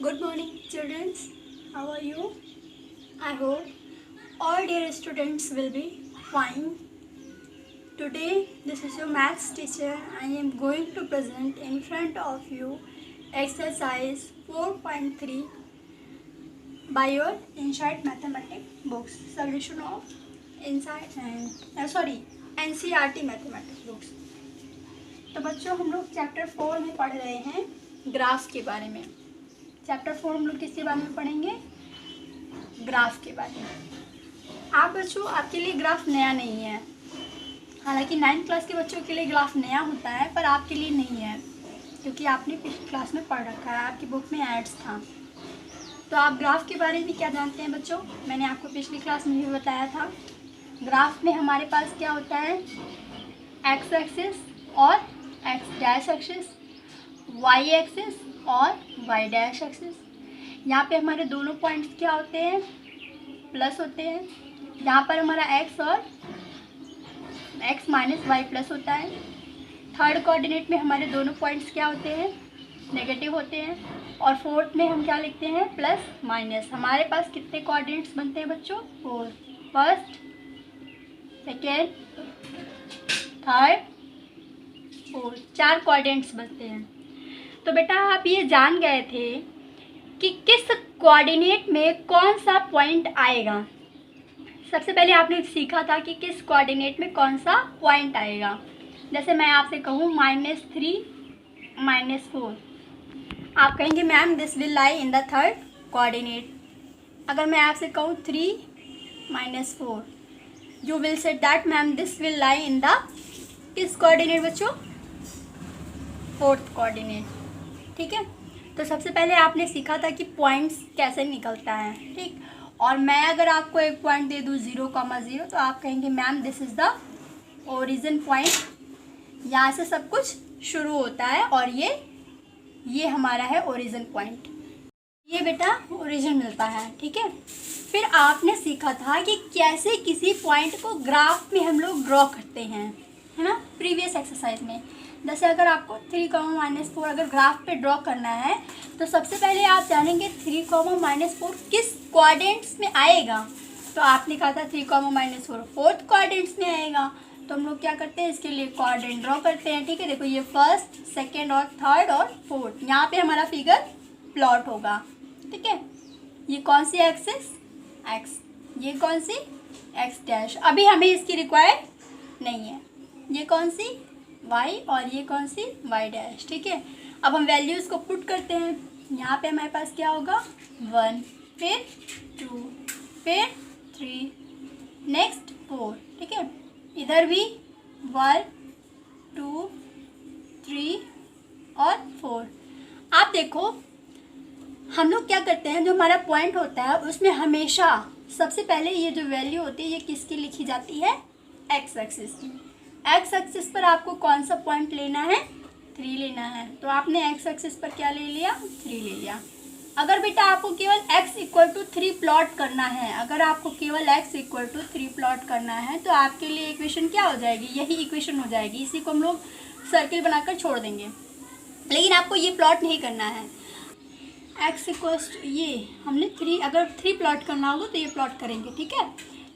Good morning, students. How are you? I hope all dear students will be fine. Today, this is your maths teacher. I am going to present in front of you exercise 4.3 by your Insight Mathematics books. Solution of Insight and NCERT Mathematics books. तो बच्चों हम लोग chapter 4 में पढ़ रहे हैं graph के बारे में। चैप्टर 4 हम लोग किसके बारे में पढ़ेंगे? ग्राफ के बारे में। आप बच्चों, आपके लिए ग्राफ नया नहीं है। हालांकि 9th क्लास के बच्चों के लिए ग्राफ नया होता है, पर आपके लिए नहीं है, क्योंकि आपने पिछली क्लास में पढ़ रखा है, आपकी बुक में एड्स था। तो आप ग्राफ के बारे में क्या जानते हैं बच्चों? मैंने आपको पिछली क्लास में भी बताया था। ग्राफ में हमारे पास क्या होता है? एक्स एक्सिस और X dash axis, Y axis और वाई डैश एक्सिस। यहाँ पे हमारे दोनों पॉइंट्स क्या होते हैं? प्लस होते हैं। यहाँ पर हमारा एक्स और एक्स माइनस वाई प्लस होता है। थर्ड कोऑर्डिनेट में हमारे दोनों पॉइंट्स क्या होते हैं? नेगेटिव होते हैं। और फोर्थ में हम क्या लिखते हैं? Plus minus. हमारे पास कितने कोऑर्डिनेट्स बनते हैं बच्चों? 4। First, second, third, fourth, 4 coordinates बनते हैं। तो बेटा आप ये जान गए थे कि किस कोऑर्डिनेट में कौन सा पॉइंट आएगा। सबसे पहले आपने सीखा था कि किस कोऑर्डिनेट में कौन सा पॉइंट आएगा। जैसे मैं आपसे कहूँ -3 -4, आप कहेंगे ma'am this will lie in the third coordinate. अगर मैं आपसे कहूँ 3 -4, you will say that ma'am this will lie in the किस कोऑर्डिनेट बच्चों? Fourth coordinate. ठीक है, तो सबसे पहले आपने सीखा था कि पॉइंट्स कैसे निकलता है। ठीक, और मैं अगर आपको एक पॉइंट दे दूँ 0,0, तो आप कहेंगे ma'am this is the origin point. यहाँ से सब कुछ शुरू होता है और ये हमारा है ओरिजिन पॉइंट। ये बेटा ओरिजिन मिलता है। ठीक है, फिर आपने सीखा था कि कैसे किसी पॉइंट को ग्राफ में हम लोग ड्रॉ करते हैं, है ना, प्रीवियस एक्सरसाइज में। जैसे अगर आपको 3, -4 अगर ग्राफ पे ड्रॉ करना है, तो सबसे पहले आप जानेंगे 3, -4 किस कोऑर्डिनेट्स में आएगा। तो आपने कहा था 3, -4 फोर्थ कोऑर्डिनेट्स में आएगा। तो हम लोग क्या करते हैं? इसके लिए कोऑर्डिनेट ड्रॉ करते हैं। ठीक है, देखो ये फर्स्ट, सेकेंड और थर्ड और फोर्थ, यहाँ पे हमारा फिगर प्लॉट होगा। ठीक है, ये कौन सी एक्सिस? एक्स। ये कौन सी? X dash. अभी हमें इसकी रिक्वायर नहीं है। ये कौन सी? वाई। और ये कौन सी? Y dash. ठीक है, अब हम वैल्यूज़ को पुट करते हैं। यहाँ पे हमारे पास क्या होगा? 1, फिर 2, फिर 3, नेक्स्ट 4। ठीक है, इधर भी 1, 2, 3 और 4। आप देखो हम लोग क्या करते हैं, जो हमारा पॉइंट होता है उसमें हमेशा सबसे पहले ये जो वैल्यू होती है ये किसकी लिखी जाती है? एक्स एक्सिस की। एक्स एक्सिस पर आपको कौन सा पॉइंट लेना है? 3 लेना है। तो आपने एक्स एक्सिस पर क्या ले लिया? 3 ले लिया। अगर बेटा आपको केवल x = 3 प्लॉट करना है, अगर आपको केवल x = 3 प्लॉट करना है, तो आपके लिए इक्वेशन क्या हो जाएगी? यही इक्वेशन हो जाएगी। इसी को हम लोग सर्किल बनाकर छोड़ देंगे। लेकिन आपको ये प्लॉट नहीं करना है। x = ये हमने 3, अगर 3 प्लॉट करना होगा तो ये प्लॉट करेंगे। ठीक है,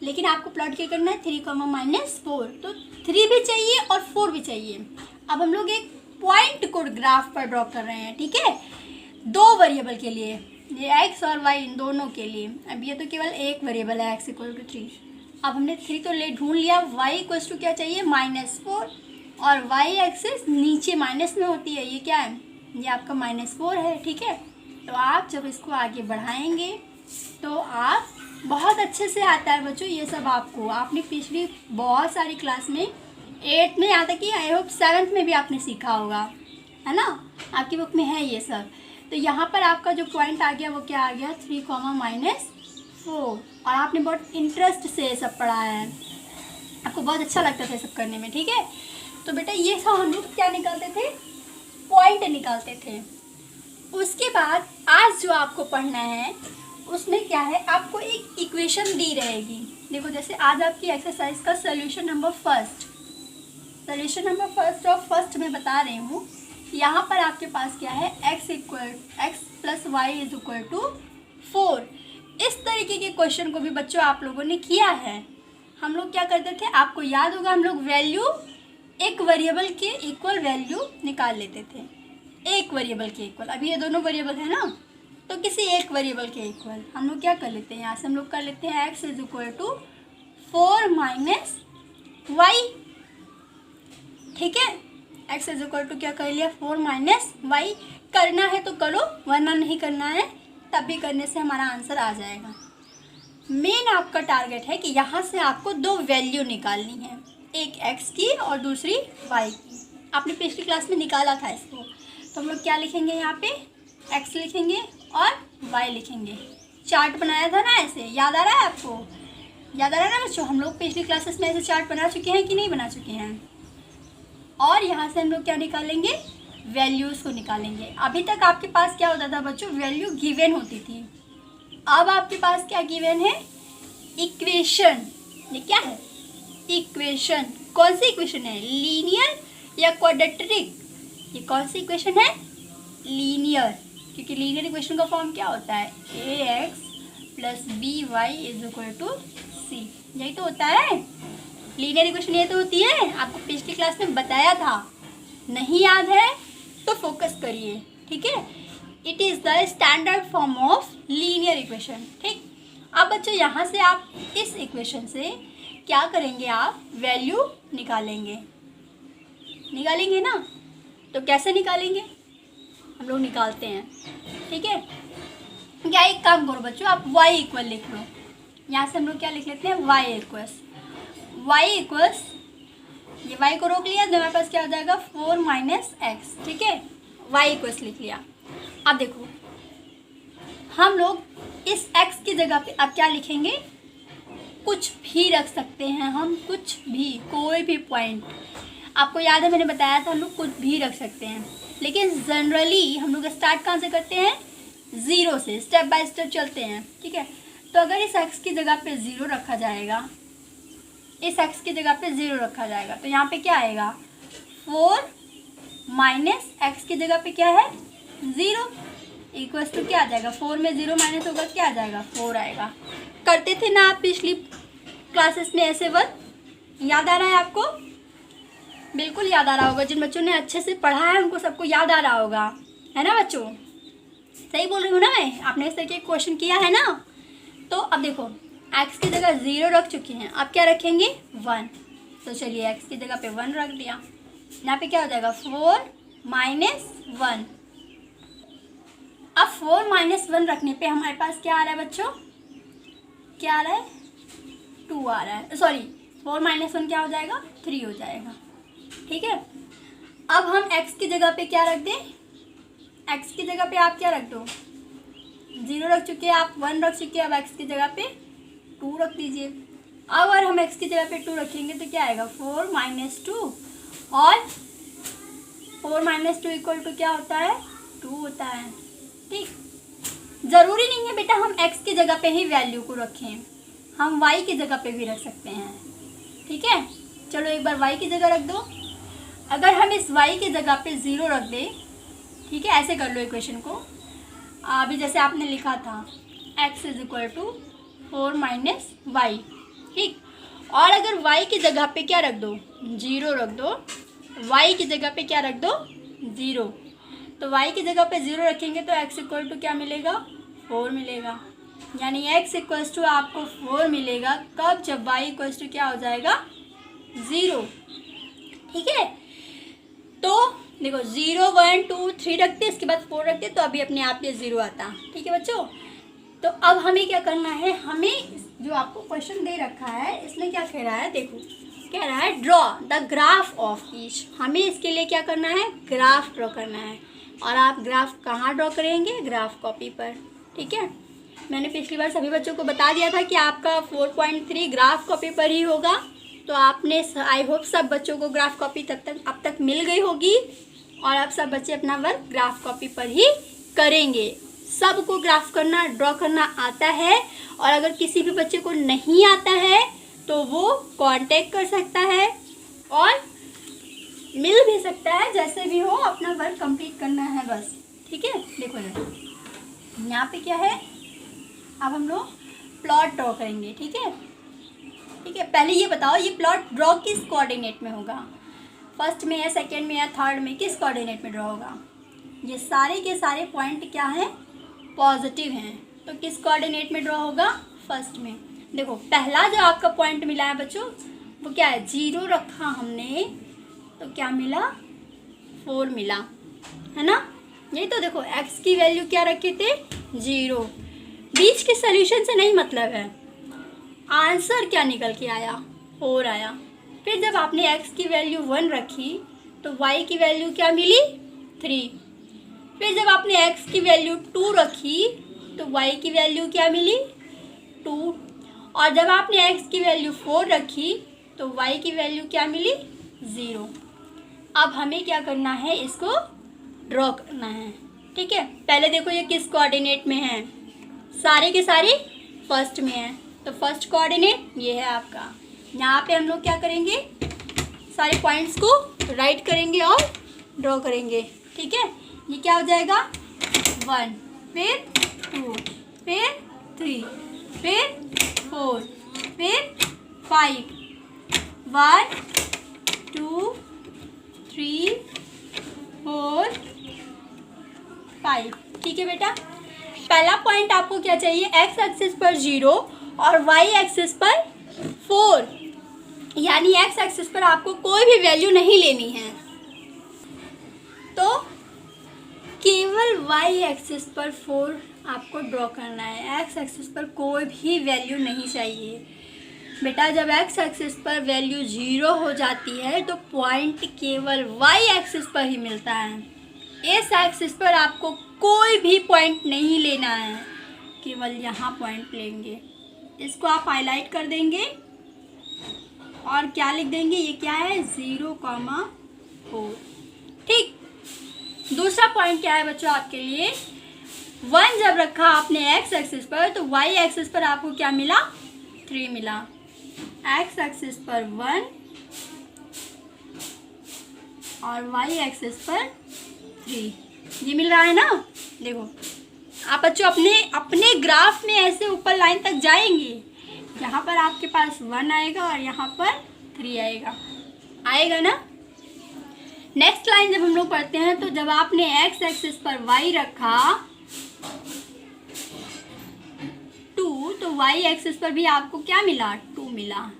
लेकिन आपको प्लॉट क्या करना है? 3, -4। तो 3 भी चाहिए और 4 भी चाहिए। अब हम लोग एक पॉइंट को ग्राफ पर ड्रॉ कर रहे हैं। ठीक है, 2 वेरिएबल के लिए, ये एक्स और वाई इन दोनों के लिए। अब ये तो केवल एक वेरिएबल है, x = 3। अब हमने 3 तो ले ढूंढ लिया। y = क्या चाहिए? -4। और वाई एक्सिस नीचे माइनस में होती है। ये क्या है? ये आपका -4 है। ठीक है, तो आप जब इसको आगे बढ़ाएंगे तो आप बहुत अच्छे से आता है बच्चों ये सब। आपने पिछली बहुत सारी क्लास में 8th में, यहाँ तक कि आई होप 7th में भी आपने सीखा होगा, है ना, आपकी बुक में है ये सब। तो यहाँ पर आपका जो पॉइंट आ गया वो क्या आ गया? 3, -4। और आपने बहुत इंटरेस्ट से ये सब पढ़ा है, आपको बहुत अच्छा लगता था ये सब करने में। ठीक है, तो बेटा ये सब हम लोग क्या निकालते थे? पॉइंट निकालते थे। उसके बाद आज जो आपको पढ़ना है उसमें क्या है? आपको एक इक्वेशन दी रहेगी। देखो जैसे आज आपकी एक्सरसाइज का सोल्यूशन नंबर फर्स्ट और फर्स्ट में बता रही हूँ यहाँ पर आपके पास क्या है, x plus Y is equal to 4। इस तरीके के क्वेश्चन को भी बच्चों आप लोगों ने किया है। हम लोग क्या करते थे, आपको याद होगा, हम लोग वैल्यू एक वेरिएबल के इक्वल वैल्यू निकाल लेते थे, एक वेरिएबल के इक्वल। अभी ये दोनों वेरिएबल है ना, तो किसी एक वेरिएबल के इक्वल हम लोग क्या कर लेते हैं, यहाँ से हम लोग कर लेते हैं x is equal to 4 minus Y. ठीक है, x इज इक्वल टू क्या कर लिया, 4 माइनस वाई। करना है तो करो, वरना नहीं करना है तब भी करने से हमारा आंसर आ जाएगा। मेन आपका टारगेट है कि यहाँ से आपको दो वैल्यू निकालनी है, एक x की और दूसरी y की। आपने पिछली क्लास में निकाला था इसको, तो हम लोग क्या लिखेंगे, यहाँ पे x लिखेंगे और y लिखेंगे। चार्ट बनाया था ना ऐसे, याद आ रहा है आपको, याद आ रहा है ना बच्चों, हम लोग पिछली क्लासेस में ऐसे चार्ट बना चुके हैं कि नहीं बना चुके हैं। और यहाँ से हम लोग क्या निकालेंगे, वैल्यूज़ को निकालेंगे। अभी तक आपके पास क्या होता था बच्चों, वैल्यू गिवन होती थी। अब आपके पास क्या गिवन है, इक्वेशन। ये क्या है, इक्वेशन। कौन सी इक्वेशन है, लीनियर या क्वाड्रेटिक। ये कौन सी इक्वेशन है, लीनियर, क्योंकि लीनियर इक्वेशन का फॉर्म क्या होता है, ax plus b y is equal to c. यही तो होता है लीनियर इक्वेशन, ये तो होती है। आपको पिछली क्लास में बताया था, नहीं याद है तो फोकस करिए। ठीक है, it is the standard form of linear equation. ठीक, अब बच्चों यहाँ से आप इस इक्वेशन से क्या करेंगे, आप वैल्यू निकालेंगे ना। तो कैसे निकालेंगे, हम लोग निकालते हैं। ठीक है, क्या एक काम करो बच्चों, आप y इक्वल लिख लो। यहाँ से हम लोग क्या लिख लेते हैं, y इक्वल्स, ये y को रोक लिया तो हमारे पास क्या हो जाएगा, 4 माइनस एक्स। ठीक है, y इक्वल्स लिख लिया। अब देखो, हम लोग इस x की जगह पे अब क्या लिखेंगे, कुछ भी रख सकते हैं हम, कुछ भी, कोई भी पॉइंट। आपको याद है मैंने बताया था हम लोग कुछ भी रख सकते हैं, लेकिन जनरली हम लोग स्टार्ट कहाँ से करते हैं, ज़ीरो से, स्टेप बाय स्टेप चलते हैं। ठीक है, तो अगर इस x की जगह पे ज़ीरो रखा जाएगा, इस x की जगह पे ज़ीरो रखा जाएगा, तो यहाँ पे क्या आएगा, 4 माइनस एक्स की जगह पे क्या है, 0 इक्वल्स टू क्या आ जाएगा, 4 में 0 माइनस होगा क्या आ जाएगा, 4 आएगा। करते थे ना आप पिछली क्लासेस में ऐसे वर्क, याद आ रहा है आपको, बिल्कुल याद आ रहा होगा। जिन बच्चों ने अच्छे से पढ़ा है उनको सबको याद आ रहा होगा, है ना बच्चों, सही बोल रही हूँ ना मैं, आपने इस तरीके क्वेश्चन किया है ना। तो अब देखो, x की जगह 0 रख चुके हैं, अब क्या रखेंगे, 1। तो चलिए x की जगह पे 1 रख दिया। यहाँ पे क्या हो जाएगा, 4 माइनस 1। अब 4 माइनस 1 रखने पे हमारे पास क्या आ रहा है बच्चों, क्या आ रहा है, 2 आ रहा है। सॉरी, 4 माइनस 1 क्या हो जाएगा, 3 हो जाएगा। ठीक है, अब हम x की जगह पे क्या रख दें, x की जगह पे आप क्या रख दो, 0 रख चुके हैं आप, 1 रख चुके हैं, अब x की जगह पे 2 रख दीजिए। अब अगर हम x की जगह पे 2 रखेंगे तो क्या आएगा, 4 माइनस 2, और 4 माइनस 2 इक्वल टू क्या होता है, 2 होता है। ठीक, ज़रूरी नहीं है बेटा हम x की जगह पे ही वैल्यू को रखें, हम y की जगह पे भी रख सकते हैं। ठीक है, चलो एक बार y की जगह रख दो। अगर हम इस y की जगह पे 0 रख दें, ठीक है, ऐसे कर लो इक्वेशन को, अभी जैसे आपने लिखा था x is equal to 4 minus Y. ठीक, और अगर y की जगह पे क्या रख दो, 0 रख दो, y की जगह पे क्या रख दो, 0। तो y की जगह पे 0 रखेंगे तो x इक्वल टू क्या मिलेगा, 4 मिलेगा। यानी x इक्वल्स टू आपको 4 मिलेगा कब, जब y इक्वल्स टू क्या हो जाएगा, 0। ठीक है, तो देखो 0 1 2 3 रखते, इसके बाद 4 रखते, तो अभी अपने आप ये 0 आता। ठीक है बच्चों, तो अब हमें क्या करना है, हमें जो आपको क्वेश्चन दे रखा है इसमें क्या कह रहा है, देखो कह रहा है draw the graph of each. हमें इसके लिए क्या करना है, ग्राफ ड्रॉ करना है। और आप ग्राफ कहाँ ड्रॉ करेंगे, ग्राफ कॉपी पर। ठीक है, मैंने पिछली बार सभी बच्चों को बता दिया था कि आपका 4.3 ग्राफ कॉपी पर ही होगा। तो आपने, आई होप सब बच्चों को ग्राफ कॉपी अब तक मिल गई होगी, और अब सब बच्चे अपना वर्क ग्राफ कॉपी पर ही करेंगे। सबको ग्राफ करना, ड्रॉ करना आता है, और अगर किसी भी बच्चे को नहीं आता है तो वो कांटेक्ट कर सकता है, और मिल भी सकता है, जैसे भी हो अपना वर्क कंप्लीट करना है बस। ठीक है, देखो यहाँ पे क्या है, अब हम लोग प्लॉट ड्रॉ करेंगे। ठीक है, ठीक है, पहले ये बताओ ये प्लॉट ड्रॉ किस कोऑर्डिनेट में होगा, फर्स्ट में या सेकेंड में या थर्ड में, किस कोऑर्डिनेट में ड्रॉ होगा। ये सारे के सारे पॉइंट क्या हैं, पॉजिटिव हैं, तो किस कोऑर्डिनेट में ड्रॉ होगा, फर्स्ट में। देखो पहला जो आपका पॉइंट मिला है बच्चों वो क्या है, 0 रखा हमने तो क्या मिला, 4 मिला, है ना। यही तो देखो x की वैल्यू क्या रखे थे, 0। बीच के सोल्यूशन से नहीं मतलब है, आंसर क्या निकल के आया, 4 आया। फिर जब आपने x की वैल्यू 1 रखी तो y की वैल्यू क्या मिली, 3। फिर जब आपने x की वैल्यू 2 रखी तो y की वैल्यू क्या मिली, 2। और जब आपने x की वैल्यू 4 रखी तो y की वैल्यू क्या मिली, 0। अब हमें क्या करना है, इसको ड्रॉ करना है। ठीक है, पहले देखो ये किस कोऑर्डिनेट में है, सारे के सारे फर्स्ट में है, तो फर्स्ट कोऑर्डिनेट ये है आपका। यहाँ पे हम लोग क्या करेंगे, सारे पॉइंट्स को राइट करेंगे और ड्रॉ करेंगे। ठीक है, ये क्या हो जाएगा, 1, फिर 2, फिर 3, फिर 4, फिर 5, 1 2 3 4 5। ठीक है बेटा, पहला पॉइंट आपको क्या चाहिए, x एक्सिस पर 0 और y एक्सिस पर 4, यानी x एक्सिस पर आपको कोई भी वैल्यू नहीं लेनी है, तो केवल y एक्सिस पर 4 आपको ड्रॉ करना है, x एक्सिस पर कोई भी वैल्यू नहीं चाहिए। बेटा जब x एक्सिस पर वैल्यू 0 हो जाती है तो पॉइंट केवल y एक्सिस पर ही मिलता है, इस एक्सिस पर आपको कोई भी पॉइंट नहीं लेना है, केवल यहाँ पॉइंट लेंगे। इसको आप हाईलाइट कर देंगे और क्या लिख देंगे, ये क्या है, 0,4। ठीक, दूसरा पॉइंट क्या है बच्चों आपके लिए, 1 जब रखा आपने x एक्सिस पर तो y एक्सिस पर आपको क्या मिला, 3 मिला। x एक्सिस पर 1 और y एक्सिस पर 3, ये मिल रहा है ना। देखो आप बच्चों अपने ग्राफ में ऐसे ऊपर लाइन तक जाएंगे, यहाँ पर आपके पास 1 आएगा और यहाँ पर 3 आएगा ना। नेक्स्ट लाइन जब हम लोग पढ़ते हैं तो जब आपने x एक्सिस पर y रखा 2 तो y एक्सिस पर भी आपको क्या मिला, 2 मिला।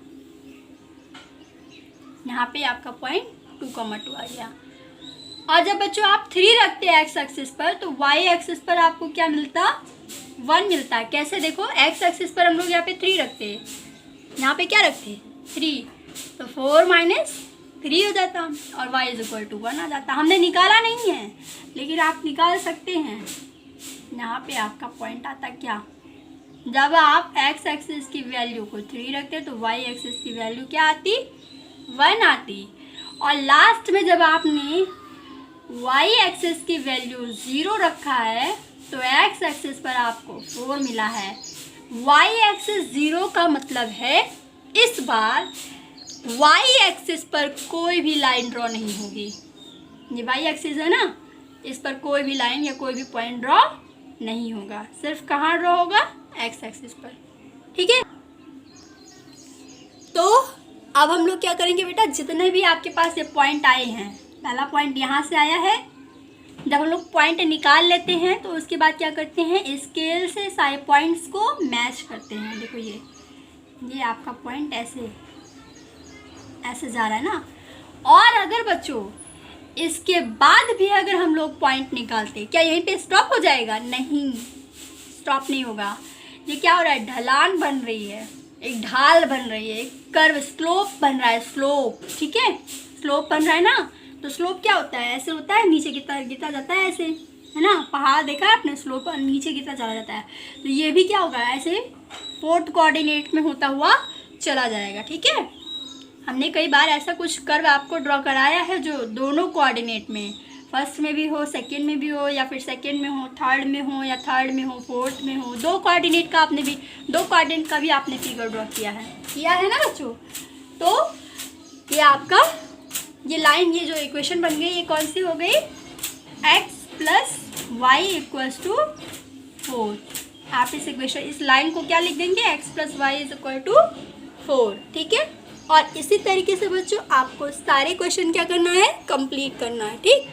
यहाँ पे आपका पॉइंट 2,2 आ गया। और जब बच्चों आप 3 रखते हैं x एक्सिस पर तो y एक्सिस पर आपको क्या मिलता, 1 मिलता है। कैसे, देखो x एक्सिस पर हम लोग यहाँ पे 3 रखते हैं, यहाँ पे क्या रखते हैं, 3, तो 4 माइनस 3 हो जाता और y इज इक्वल टू 1 आ जाता। हमने निकाला नहीं है लेकिन आप निकाल सकते हैं। यहाँ पे आपका पॉइंट आता क्या, जब आप x एक्सिस की वैल्यू को 3 रखते तो y एक्सिस की वैल्यू क्या आती, 1 आती। और लास्ट में जब आपने y एक्सिस की वैल्यू 0 रखा है तो x एक्सिस पर आपको 4 मिला है। y एक्सिस 0 का मतलब है इस बार y एक्सिस पर कोई भी लाइन ड्रॉ नहीं होगी। ये y एक्सिस है ना, इस पर कोई भी लाइन या कोई भी पॉइंट ड्रॉ नहीं होगा, सिर्फ कहाँ ड्रॉ होगा, x एक्सिस पर। ठीक है, तो अब हम लोग क्या करेंगे बेटा, जितने भी आपके पास ये पॉइंट आए हैं, पहला पॉइंट यहाँ से आया है, जब हम लोग पॉइंट निकाल लेते हैं तो उसके बाद क्या करते हैं, स्केल से सारे पॉइंट्स को मैच करते हैं। देखो ये आपका पॉइंट ऐसे जा रहा है ना। और अगर बच्चों इसके बाद भी अगर हम लोग पॉइंट निकालते, क्या यहीं पे स्टॉप हो जाएगा, नहीं, स्टॉप नहीं होगा। ये क्या हो रहा है, ढलान बन रही है, एक ढाल बन रही है, एक कर्व, स्लोप बन रहा है, स्लोप। ठीक है, स्लोप बन रहा है ना, तो स्लोप क्या होता है, ऐसे होता है, नीचे गिरता जाता है, ऐसे, है ना। पहाड़ देखा है आपने, स्लोप नीचे गिरता चला जाता है, तो ये भी क्या होगा, ऐसे 4th कोऑर्डिनेट में होता हुआ चला जाएगा। ठीक है, हमने कई बार ऐसा कुछ कर्व आपको ड्रॉ कराया है जो दोनों कोऑर्डिनेट में, फर्स्ट में भी हो, सेकंड में भी हो, या फिर सेकंड में हो, थर्ड में हो, या थर्ड में हो, फोर्थ में हो, 2 कोऑर्डिनेट का भी आपने फिगर ड्रॉ किया है ना बच्चों। तो ये आपका ये लाइन, ये जो इक्वेशन बन गई ये कौन सी हो गई, x plus Y equals to 4। आप इस इक्वेशन, इस लाइन को क्या लिख देंगे, x plus Y is equal to 4, ठीक है। और इसी तरीके से बच्चों आपको सारे क्वेश्चन क्या करना है, कंप्लीट करना है, ठीक।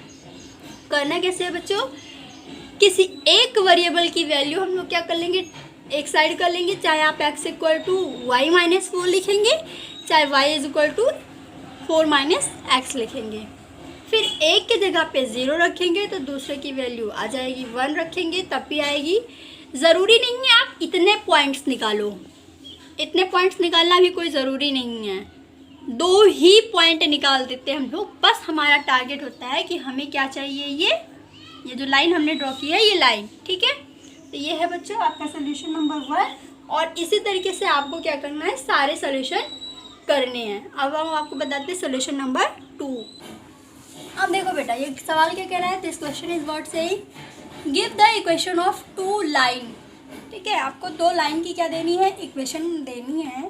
करना कैसे है बच्चों, किसी एक वेरिएबल की वैल्यू हम लोग क्या कर लेंगे, एक साइड कर लेंगे, चाहे आप x equal to Y minus 4 लिखेंगे, चाहे y is equal to 4 minus X लिखेंगे। फिर एक की जगह पे 0 रखेंगे तो दूसरे की वैल्यू आ जाएगी, 1 रखेंगे तब भी आएगी। ज़रूरी नहीं है आप इतने पॉइंट्स निकालो, इतने पॉइंट्स निकालना भी कोई ज़रूरी नहीं है, 2 ही पॉइंट निकाल देते हैं हम लोग। बस हमारा टारगेट होता है कि हमें क्या चाहिए, ये जो लाइन हमने ड्रॉ की है ये लाइन, ठीक है। तो ये है बच्चों आपका सोल्यूशन नंबर 1। और इसी तरीके से आपको क्या करना है, सारे सोल्यूशन करने हैं। अब हम आपको बताते हैं सोल्यूशन नंबर 2। अब देखो बेटा ये सवाल क्या कह रहा है, this question is what saying give the equation of 2 line, ठीक है। आपको 2 लाइन की क्या देनी है, इक्वेशन देनी है।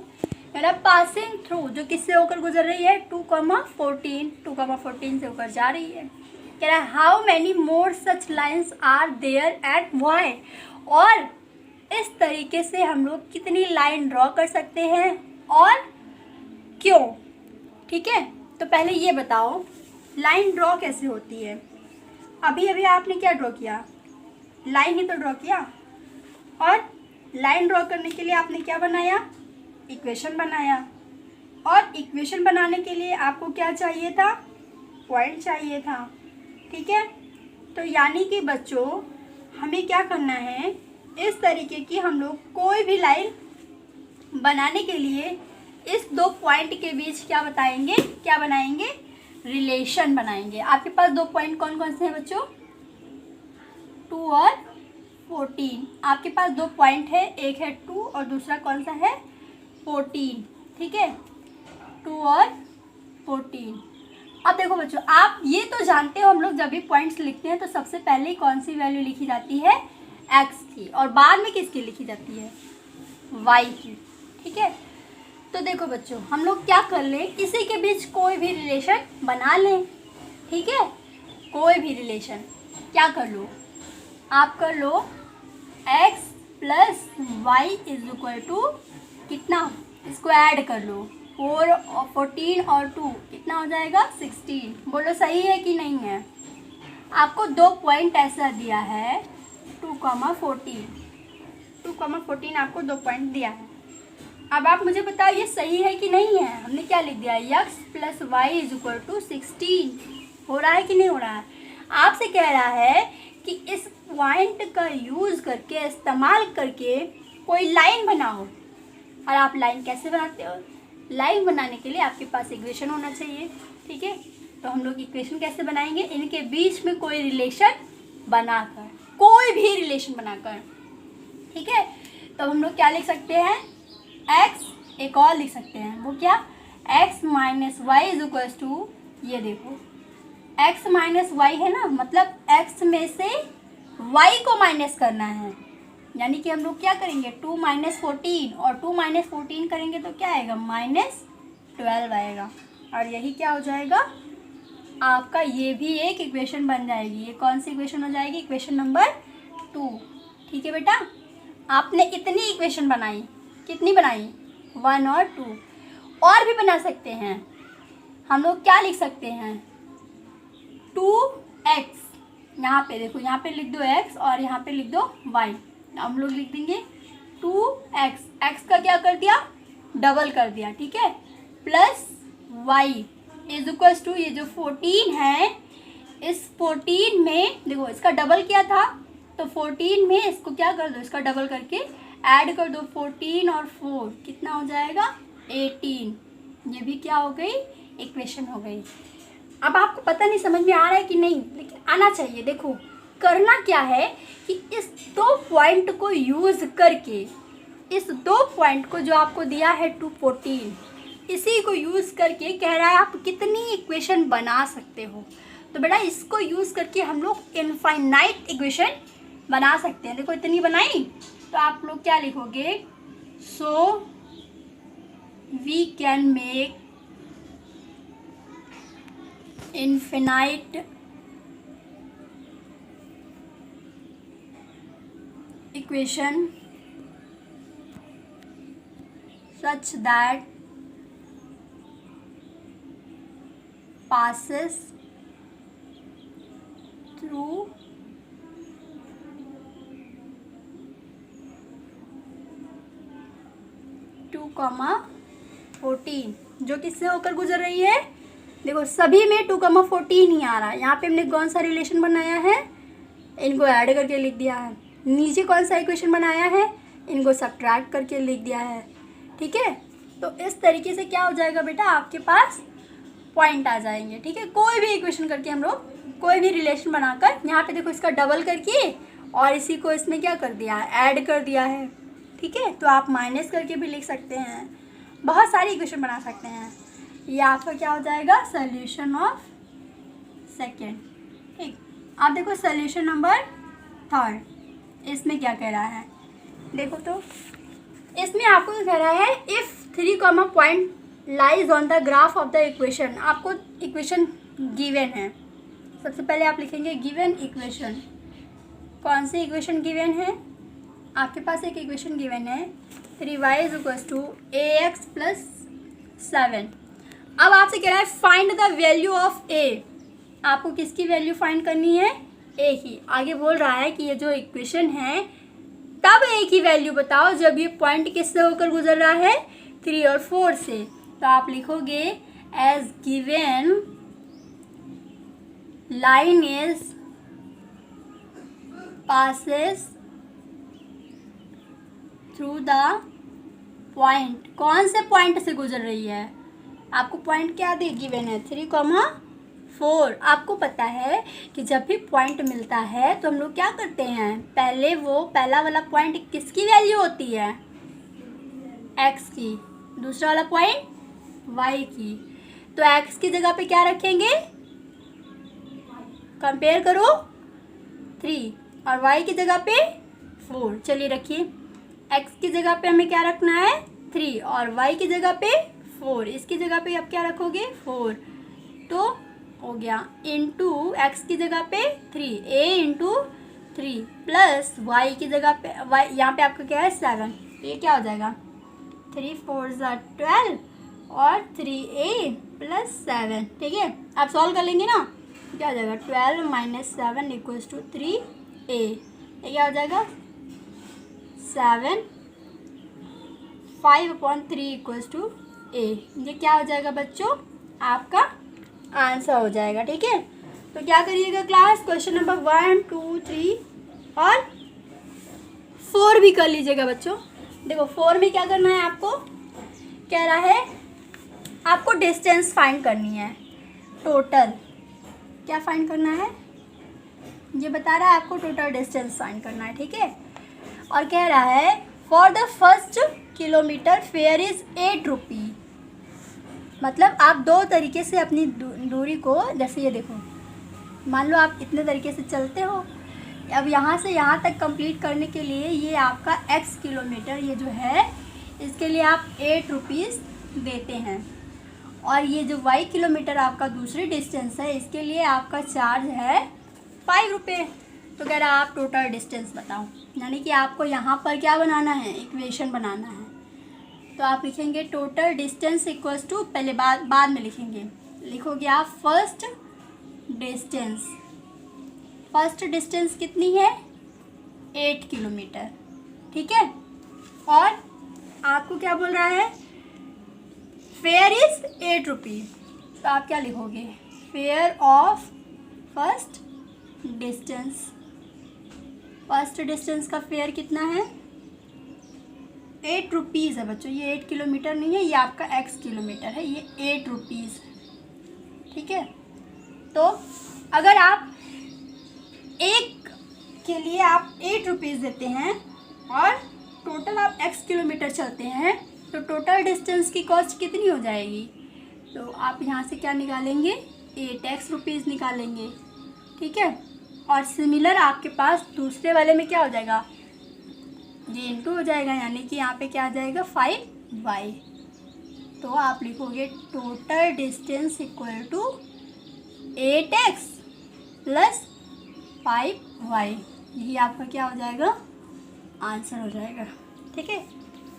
मेरा पासिंग थ्रू, जो किससे होकर गुजर रही है, 2,14, 2,14 से होकर जा रही है। कह रहा है how many more such lines are there at Y, और इस तरीके से हम लोग कितनी लाइन ड्रॉ कर सकते हैं और क्यों, ठीक है। तो पहले ये बताओ लाइन ड्रॉ कैसे होती है। अभी अभी आपने क्या ड्रॉ किया, लाइन ही तो ड्रॉ किया। और लाइन ड्रॉ करने के लिए आपने क्या बनाया, इक्वेशन बनाया। और इक्वेशन बनाने के लिए आपको क्या चाहिए था, पॉइंट चाहिए था, ठीक है। तो यानी कि बच्चों हमें क्या करना है, इस तरीके की हम लोग कोई भी लाइन बनाने के लिए इस 2 पॉइंट के बीच क्या बताएंगे, क्या बनाएंगे, रिलेशन बनाएंगे। आपके पास 2 पॉइंट कौन कौन से हैं बच्चों, 2 और 14। आपके पास 2 पॉइंट है, एक है 2 और दूसरा कौन सा है, 14, ठीक है, 2 और 14। अब देखो बच्चों आप ये तो जानते हो, हम लोग जब भी पॉइंट्स लिखते हैं तो सबसे पहले कौन सी वैल्यू लिखी जाती है, x की, और बाद में किसकी लिखी जाती है, y की, ठीक है। तो देखो बच्चों हम लोग क्या कर लें, किसी के बीच कोई भी रिलेशन बना लें, ठीक है। कोई भी रिलेशन क्या कर लो, आप कर लो x plus Y is equal to कितना, इसको ऐड कर लो, 4 और 14 और 2 कितना हो जाएगा, 16। बोलो सही है कि नहीं है। आपको 2 पॉइंट ऐसा दिया है, 2,14, 2,14 आपको 2 पॉइंट दिया है। अब आप मुझे बताओ ये सही है कि नहीं है। हमने क्या लिख दिया, x plus Y is equal to 16। हो रहा है कि नहीं हो रहा है। आपसे कह रहा है कि इस पॉइंट का यूज़ करके, इस्तेमाल करके कोई लाइन बनाओ। और आप लाइन कैसे बनाते हो, लाइन बनाने के लिए आपके पास इक्वेशन होना चाहिए, ठीक है। तो हम लोग इक्वेशन कैसे बनाएंगे, इनके बीच में कोई रिलेशन बनाकर, कोई भी रिलेशन बनाकर, ठीक है। तो हम लोग क्या लिख सकते हैं, x, एक और लिख सकते हैं, वो क्या, x minus Y is equal to, ये देखो x माइनस वाई है ना, मतलब x में से y को माइनस करना है। यानी कि हम लोग क्या करेंगे, 2 माइनस 14 और 2 माइनस 14 करेंगे तो क्या आएगा, -12 आएगा। और यही क्या हो जाएगा आपका, ये भी एक इक्वेशन बन जाएगी। ये कौन सी इक्वेशन हो जाएगी, इक्वेशन नंबर 2, ठीक है बेटा। आपने इतनी इक्वेशन बनाई, कितनी बनाई, 1 और 2। और भी बना सकते हैं हम लोग, क्या लिख सकते हैं, 2x, यहाँ पे देखो, यहाँ पे लिख दो x और यहाँ पे लिख दो y। हम लोग लिख देंगे 2x, x का क्या कर दिया, डबल कर दिया, ठीक है, plus y is equals to, ये जो 14 है, इस 14 में देखो इसका डबल किया था, तो 14 में इसको क्या कर दो, इसका डबल करके ऐड कर दो, 14 और 4 कितना हो जाएगा, 18। ये भी क्या हो गई, इक्वेशन हो गई। अब आपको पता नहीं समझ में आ रहा है कि नहीं, लेकिन आना चाहिए। देखो करना क्या है कि इस 2 पॉइंट को यूज़ करके, इस 2 पॉइंट को जो आपको दिया है 214, इसी को यूज़ करके कह रहा है आप कितनी इक्वेशन बना सकते हो। तो बेटा इसको यूज़ करके हम लोग इनफाइनाइट इक्वेशन बना सकते हैं। देखो इतनी बनाई, तो आप लोग क्या लिखोगे, so we can make infinite equation such that passes through two comma 14, जो किससे होकर गुजर रही है? देखो सभी में 2,14 ही आ रहा है। यहाँ पे हमने कौन सा रिलेशन बनाया है? इनको ऐड करके लिख दिया है। नीचे कौन सा इक्वेशन बनाया है? इनको सब्ट्रैक्ट करके लिख दिया है। ठीक है, तो इस तरीके से क्या हो जाएगा बेटा, आपके पास पॉइंट आ जाएंगे। ठीक है, कोई भी इक्वेशन करके हम लोग कोई भी रिलेशन बनाकर, यहाँ पे देखो इसका डबल करके और इसी को इसमें क्या कर दिया, ऐड कर दिया है। ठीक है, तो आप माइनस करके भी लिख सकते हैं, बहुत सारी इक्वेशन बना सकते हैं। ये आपका क्या हो जाएगा, सॉल्यूशन ऑफ सेकेंड। ठीक, आप देखो सॉल्यूशन नंबर थर्ड, इसमें क्या कह रहा है, देखो तो इसमें आपको कह रहा है if 3 comma point lies on the graph of the equation. आपको इक्वेशन गिवन है, सबसे पहले आप लिखेंगे गिवन इक्वेशन। कौन सी इक्वेशन गिवन है? आपके पास एक इक्वेशन गिवन है 3y = ax + 7। अब आपसे कह रहा है find the value of a। आपको किसकी वैल्यू फाइंड करनी है? a की। आगे बोल रहा है कि ये जो इक्वेशन है तब a की वैल्यू बताओ जब ये पॉइंट किससे होकर गुजर रहा है, 3 और 4 से। तो आप लिखोगे as given line is passes through the point. कौन से पॉइंट से गुजर रही है? आपको पॉइंट क्या दे गिवन है, 3,4। आपको पता है कि जब भी पॉइंट मिलता है तो हम लोग क्या करते हैं, पहले वो पहला वाला पॉइंट किसकी वैल्यू होती है, x की, दूसरा वाला पॉइंट y की। तो x की जगह पे क्या रखेंगे, कंपेयर करो 3, और y की जगह पे 4। चलिए रखिए, x की जगह पे हमें क्या रखना है, 3, और y की जगह पे 4। इसकी जगह पे आप क्या रखोगे, 4। तो हो गया इंटू एक्स की जगह पे 3, a इंटू 3 प्लस y की जगह पे y, यहाँ पे आपका क्या है 7। तो ये क्या हो जाएगा, 3 4 = 12 और 3a + 7। ठीक है, आप सॉल्व कर लेंगे ना, क्या हो जाएगा, 12 - 7 = 3a। ये क्या हो जाएगा, 7 5/3 = a। ये क्या हो जाएगा बच्चों, आपका आंसर हो जाएगा। ठीक है, तो क्या करिएगा क्लास, क्वेश्चन नंबर 1 2 3 और 4 भी कर लीजिएगा बच्चों। देखो 4 में क्या करना है, आपको कह रहा है आपको डिस्टेंस फाइंड करनी है, टोटल क्या फाइंड करना है, ये बता रहा है आपको टोटल डिस्टेंस फाइंड करना है। ठीक है, और कह रहा है for the first kilometre fair is 8 रुपी। मतलब आप दो तरीके से अपनी दूरी को, जैसे ये देखो, मान लो आप इतने तरीके से चलते हो, अब यहाँ से यहाँ तक कंप्लीट करने के लिए ये आपका x किलोमीटर ये जो है इसके लिए आप 8 रुपीज़ देते हैं, और ये जो y किलोमीटर आपका दूसरी डिस्टेंस है इसके लिए आपका चार्ज है 5 रुपये। तो कह रहा आप टोटल डिस्टेंस बताओ, यानी कि आपको यहाँ पर क्या बनाना है, इक्वेशन बनाना है। तो आप लिखेंगे टोटल डिस्टेंस इक्वल्स टू, पहले बाद में लिखोगे आप फर्स्ट डिस्टेंस कितनी है, 8 किलोमीटर। ठीक है, और आपको क्या बोल रहा है, फेयर इज 8 रुपीज़। तो आप क्या लिखोगे, फेयर ऑफ फर्स्ट डिस्टेंस का फेयर कितना है, 8 रुपीज़ है बच्चों। ये 8 किलोमीटर नहीं है, ये आपका x किलोमीटर है, ये 8 रुपीज़। ठीक है, तो अगर आप एक के लिए आप 8 रुपीज़ देते हैं और टोटल आप x किलोमीटर चलते हैं तो टोटल डिस्टेंस की कॉस्ट कितनी हो जाएगी, तो आप यहाँ से क्या निकालेंगे, 8x रुपीज़ निकालेंगे। ठीक है, और सिमिलर आपके पास दूसरे वाले में क्या हो जाएगा, ये इंटू हो जाएगा, यानी कि यहाँ पे क्या आ जाएगा 5y। तो आप लिखोगे total distance equal to 8x plus 5y, यही आपका क्या हो जाएगा, आंसर हो जाएगा। ठीक है,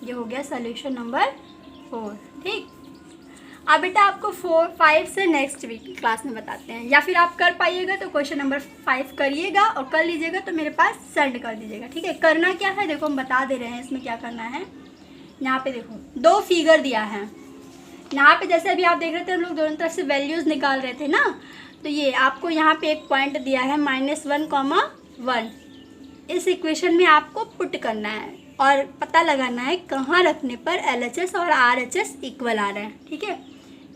ये हो गया सॉल्यूशन नंबर 4। ठीक, अब बेटा आपको 4, 5 से नेक्स्ट वीक क्लास में बताते हैं, या फिर आप कर पाइएगा तो क्वेश्चन नंबर 5 करिएगा, और कर लीजिएगा तो मेरे पास सेंड कर दीजिएगा। ठीक है, करना क्या है देखो, हम बता दे रहे हैं इसमें क्या करना है। यहाँ पे देखो 2 फिगर दिया है, यहाँ पे जैसे अभी आप देख रहे थे हम लोग दोनों तरफ से वैल्यूज़ निकाल रहे थे ना, तो ये आपको यहाँ पे एक पॉइंट दिया है -1, इस इक्वेशन में आपको पुट करना है और पता लगाना है कहाँ रखने पर LHS और RHS इक्वल आ रहे हैं। ठीक है,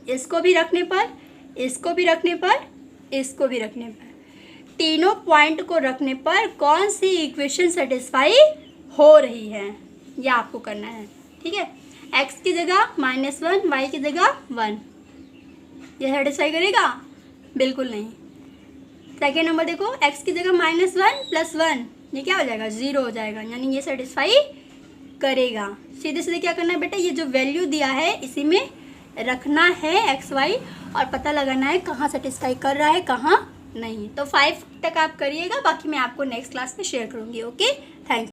इसको भी रखने पर, इसको भी रखने पर, इसको भी रखने पर, तीनों पॉइंट को रखने पर कौन सी इक्वेशन सेटिस्फाई हो रही है, ये आपको करना है। ठीक है, x की जगह -1, y की जगह 1, ये सेटिस्फाई करेगा? बिल्कुल नहीं। सेकेंड नंबर देखो, x की जगह -1 प्लस 1, ये क्या हो जाएगा, 0 हो जाएगा, यानी ये सेटिस्फाई करेगा। सीधे सीधे क्या करना है बेटा, ये जो वैल्यू दिया है इसी में रखना है x y, और पता लगाना है कहाँ सेटिस्फाई कर रहा है कहाँ नहीं। तो 5 तक आप करिएगा, बाकी मैं आपको नेक्स्ट क्लास में शेयर करूँगी। Okay, thank you.